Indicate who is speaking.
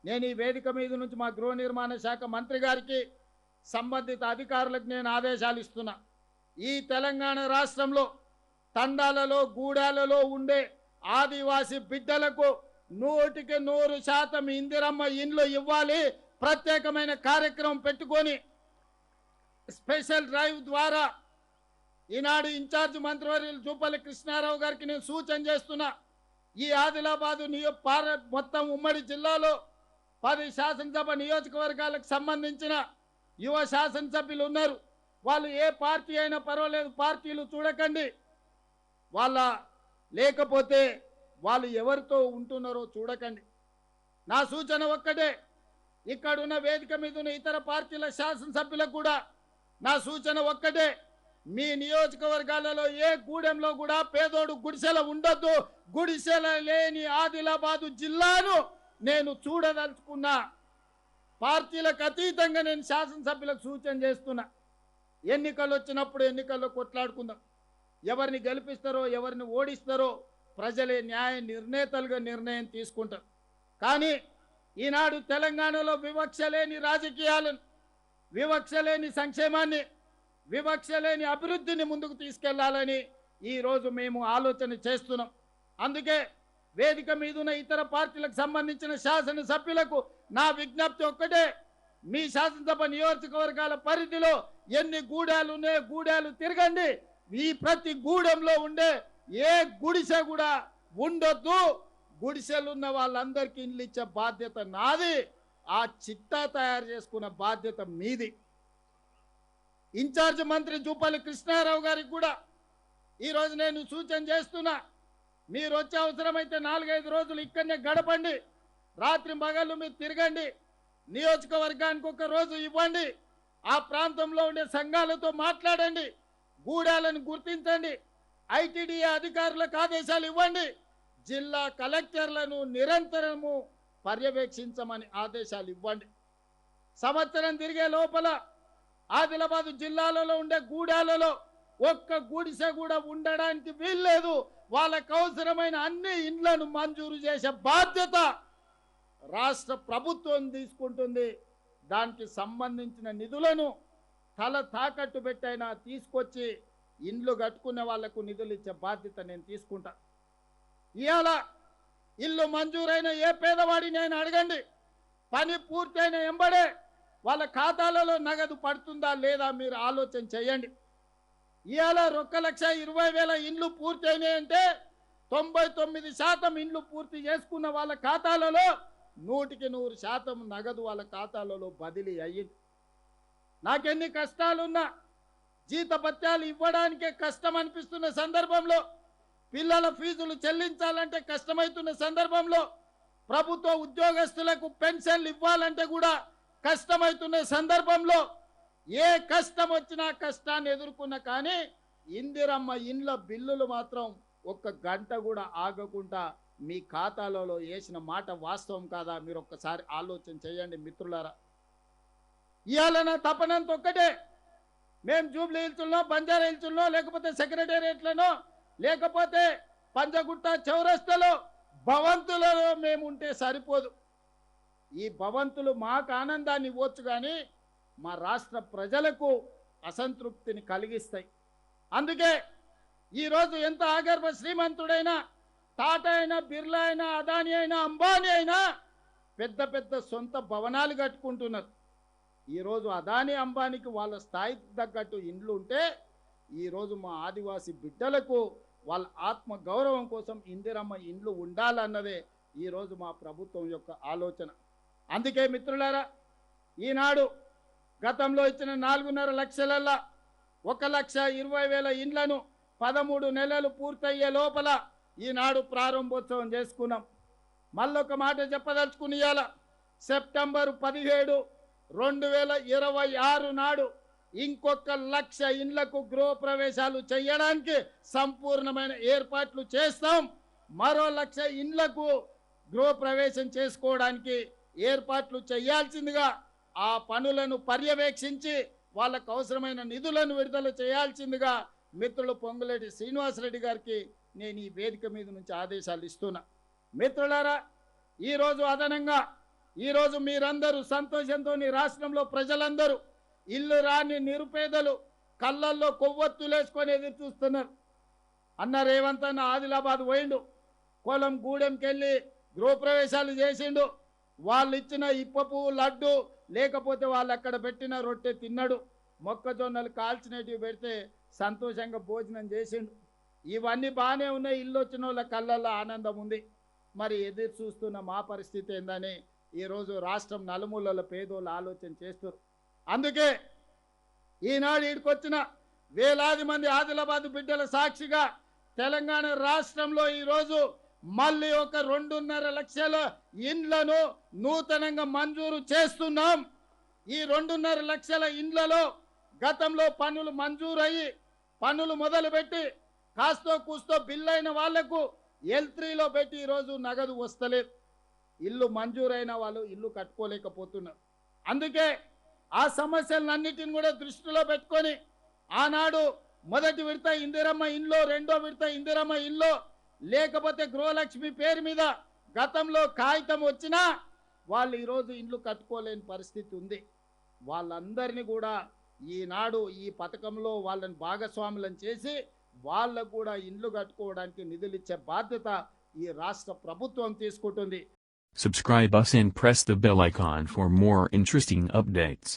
Speaker 1: నేను ఈ వేదిక మీద నుంచి మా గృహ నిర్మాణ శాఖ మంత్రి గారికి సంబంధిత అధికారులకు నేను ఆదేశాలు ఇస్తున్నా. ఈ తెలంగాణ రాష్ట్రంలో తండాలలో గూడాలలో ఉండే ఆదివాసీ బిడ్డలకు 100% ఇందిరమ్మ ఇండ్లు ఇవ్వాలి. ప్రత్యేకమైన కార్యక్రమం పెట్టుకొని స్పెషల్ డ్రైవ్ ద్వారా ఈనాడు ఇన్ఛార్జ్ మంత్రివర్యులు జూపల్లి కృష్ణారావు గారికి నేను సూచన చేస్తున్నా. ఈ ఆదిలాబాదు మొత్తం ఉమ్మడి జిల్లాలో 10 శాసనసభ నియోజకవర్గాలకు సంబంధించిన యువ శాసనసభ్యులు ఉన్నారు. వాళ్ళు ఏ పార్టీ అయినా పర్వాలేదు, పార్టీలు చూడకండి. లేకపోతే వాళ్ళు ఎవరితో ఉంటున్నారో చూడకండి. నా సూచన ఒక్కటే, ఇక్కడున్న వేదిక మీద ఉన్న ఇతర పార్టీల శాసనసభ్యులకు కూడా నా సూచన ఒక్కటే, మీ నియోజకవర్గాలలో ఏ గూడెంలో కూడా పేదోడు గుడిసెల ఉండొద్దు. గుడిసెల లేని ఆదిలాబాదు జిల్లాను నేను చూడదలుచుకున్నా. పార్టీలకు అతీతంగా నేను శాసనసభ్యులకు సూచన చేస్తున్నా. ఎన్నికలు వచ్చినప్పుడు ఎన్నికల్లో కొట్లాడుకుందాం. ఎవరిని గెలిపిస్తారో ఎవరిని ఓడిస్తారో ప్రజలే న్యాయ నిర్ణేతలుగా నిర్ణయం తీసుకుంటారు. కానీ ఈనాడు తెలంగాణలో వివక్ష లేని రాజకీయాలను, వివక్ష లేని సంక్షేమాన్ని, వివక్ష లేని అభివృద్ధిని ముందుకు తీసుకెళ్లాలని ఈరోజు మేము ఆలోచన చేస్తున్నాం. అందుకే వేదిక మీద ఉన్న ఇతర పార్టీలకు సంబంధించిన శాసనసభ్యులకు నా విజ్ఞప్తి ఒక్కటే, మీ శాసనసభ నియోజకవర్గాల పరిధిలో ఎన్ని గూడాలు ఉన్నాయో గూడాలు తిరగండి. ఈ ప్రతి గూడెంలో ఉండే ఏ గుడిసె కూడా ఉండొద్దు. గుడిసెలున్న వాళ్ళందరికీ ఇల్లు ఇచ్చే బాధ్యత నాది. ఆ చిట్టా తయారు చేసుకున్న బాధ్యత మీది. ఇన్ఛార్జ్ మంత్రి జూపల్లి కృష్ణారావు గారికి కూడా ఈరోజు నేను సూచన చేస్తున్నా. మీరు వచ్చే అవసరమైతే 4-5 రోజులు ఇక్కడనే గడపండి. రాత్రి మగళ్ళు మీరు తిరగండి. నియోజకవర్గానికి ఒక రోజు ఇవ్వండి. ఆ ప్రాంతంలో ఉండే సంఘాలతో మాట్లాడండి. గూడాలను గుర్తించండి. ఐటీడీఏ అధికారులకు ఆదేశాలు ఇవ్వండి. జిల్లా కలెక్టర్లను నిరంతరము పర్యవేక్షించమని ఆదేశాలు ఇవ్వండి. సంవత్సరం తిరిగే లోపల ఆదిలాబాదు జిల్లాలలో ఉండే గూడాలలో ఒక్క గుడిసె కూడా ఉండడానికి వీల్లేదు. వాళ్ళకు అవసరమైన అన్ని ఇండ్లను మంజూరు చేసే బాధ్యత రాష్ట్ర ప్రభుత్వం తీసుకుంటుంది. దానికి సంబంధించిన నిధులను తల తాకట్టు పెట్టైనా తీసుకొచ్చి ఇండ్లు కట్టుకునే వాళ్లకు నిధులు ఇచ్చే బాధ్యత నేను తీసుకుంటా. ఇవాళ ఇల్లు మంజూరైన ఏ పేదవాడిని అయినా అడగండి, పని పూర్తయిన ఎంబడే వాళ్ళ ఖాతాలలో నగదు పడుతుందా లేదా మీరు ఆలోచన చేయండి. ఇవాళ 1,20,000 ఇండ్లు పూర్తి అయినాయంటే 99% ఇండ్లు పూర్తి చేసుకున్న వాళ్ళ ఖాతాలలో 100% నగదు వాళ్ళ ఖాతాలలో బదిలీ అయ్యింది. నాకెన్ని కష్టాలున్నా జీతభత్యాలు ఇవ్వడానికే కష్టం అనిపిస్తున్న సందర్భంలో, పిల్లల ఫీజులు చెల్లించాలంటే కష్టమవుతున్న సందర్భంలో, ప్రభుత్వ ఉద్యోగస్తులకు పెన్షన్లు ఇవ్వాలంటే కూడా కష్టమవుతున్న సందర్భంలో, ఏ కష్టం వచ్చినా కష్టాన్ని ఎదుర్కొన్నా కానీ ఇందిరమ్మ ఇండ్ల బిల్లులు మాత్రం 1 గంట కూడా ఆగకుండా మీ ఖాతాలలో వేసిన మాట వాస్తవం కాదా? మీరు ఒక్కసారి ఆలోచన చేయండి మిత్రులారా. ఇవాళ నా తపనంత ఒక్కటే, మేము జూబ్లీ హిల్స్లో, బంజారా హిల్స్లో, లేకపోతే సెక్రటేరియట్లను, లేకపోతే పంజగుట్ట చౌరస్తలో భవంతులలో మేము ఉంటే సరిపోదు. ఈ భవంతులు మాకు ఆనందాన్ని ఇవ్వచ్చు కానీ మా రాష్ట్ర ప్రజలకు అసంతృప్తిని కలిగిస్తాయి. అందుకే ఈరోజు ఎంత ఆగర్భ శ్రీమంతుడైనా, టాటా అయినా, బిర్లా అయినా, అదాని అయినా, అంబానీ అయినా పెద్ద పెద్ద సొంత భవనాలు కట్టుకుంటున్నారు. ఈరోజు అదాని అంబానీకి వాళ్ళ స్థాయికి తగ్గట్టు ఇండ్లు ఉంటే ఈరోజు మా ఆదివాసీ బిడ్డలకు వాళ్ళ ఆత్మ గౌరవం కోసం ఇందిరమ్మ ఇండ్లు ఉండాలన్నదే ఈరోజు మా ప్రభుత్వం యొక్క ఆలోచన. అందుకే మిత్రులారా, ఈనాడు గతంలో ఇచ్చిన 4.5 లక్షలల్లా 1,20,000 ఇండ్లను 13 నెలలు పూర్తయ్యే లోపల ఈనాడు ప్రారంభోత్సవం చేసుకున్నాం. మళ్ళొక మాట చెప్పదలుచుకుని ఇవాళ సెప్టెంబర్ 17, 2026 నాడు ఇంకొక 1,00,000 ఇండ్లకు గృహప్రవేశాలు చేయడానికి సంపూర్ణమైన ఏర్పాట్లు చేస్తాం. మరో 1,00,000 ఇండ్లకు గృహప్రవేశం చేసుకోవడానికి ఏర్పాట్లు చేయాల్సిందిగా, ఆ పనులను పర్యవేక్షించి వాళ్ళకు అవసరమైన నిధులను విడుదల చేయాల్సిందిగా మిత్రులు పొంగులేటి శ్రీనివాసరెడ్డి గారికి నేను ఈ వేదిక మీద నుంచి ఆదేశాలు ఇస్తున్నా. మిత్రులారా, ఈరోజు అదనంగా ఈరోజు మీరందరూ సంతోషంతో రాష్ట్రంలో ప్రజలందరూ ఇల్లు రాని నిరుపేదలు కళ్ళల్లో కొవ్వొత్తులేసుకొని ఎదురు చూస్తున్నారు. అన్న రేవంత్ అన్న ఆదిలాబాద్ పోయిండు, కోలం గూడెంకెళ్ళి గృహప్రవేశాలు చేసిండు. వాళ్ళు ఇచ్చిన ఇప్ప పువ్వు లడ్డు లేకపోతే వాళ్ళు అక్కడ పెట్టిన రొట్టె తిన్నాడు. మొక్కజొన్నలు కాల్చినవి పెడితే సంతోషంగా భోజనం చేసిండు. ఇవన్నీ బాగానే ఉన్నాయి, ఇల్లు వచ్చిన వాళ్ళ కళ్ళల్లో ఆనందం ఉంది. మరి ఎదురు చూస్తున్న మా పరిస్థితి ఏందని ఈరోజు రాష్ట్రం నలుమూలల పేదోళ్ళు ఆలోచన చేస్తారు. అందుకే ఈనాడు ఈడికొచ్చిన వేలాది మంది ఆదిలాబాద్ బిడ్డల సాక్షిగా తెలంగాణ రాష్ట్రంలో ఈరోజు మళ్ళీ ఒక 2.5 లక్షల ఇండ్లను నూతనంగా మంజూరు చేస్తున్నాం. ఈ 2.5 లక్షల ఇండ్లలో గతంలో పనులు మంజూరయ్యి పనులు మొదలుపెట్టి కాస్తో కూస్తో బిల్లైన వాళ్లకు L3లో పెట్టి ఈరోజు నగదు వస్తలేదు. ఇల్లు మంజూరైన వాళ్ళు ఇల్లు కట్టుకోలేకపోతున్నారు. అందుకే ఆ సమస్యలన్నిటిని కూడా దృష్టిలో పెట్టుకొని ఆనాడు మొదటి విడత ఇందిరమ్మ ఇండ్లో, రెండో విడత ఇందిరమ్మ ఇండ్లో, లేకపోతే గృహలక్ష్మి పేరు మీద గతంలో కాగితం వచ్చినా వాళ్ళు ఈరోజు ఇండ్లు కట్టుకోలేని పరిస్థితి ఉంది. వాళ్ళందరినీ కూడా ఈనాడు ఈ పథకంలో వాళ్ళని భాగస్వాములను చేసి వాళ్ళకు కూడా ఇండ్లు కట్టుకోవడానికి నిధులు ఇచ్చే బాధ్యత ఈ రాష్ట్ర ప్రభుత్వం తీసుకుంటుంది.
Speaker 2: Subscribe us and press the bell icon for more interesting updates.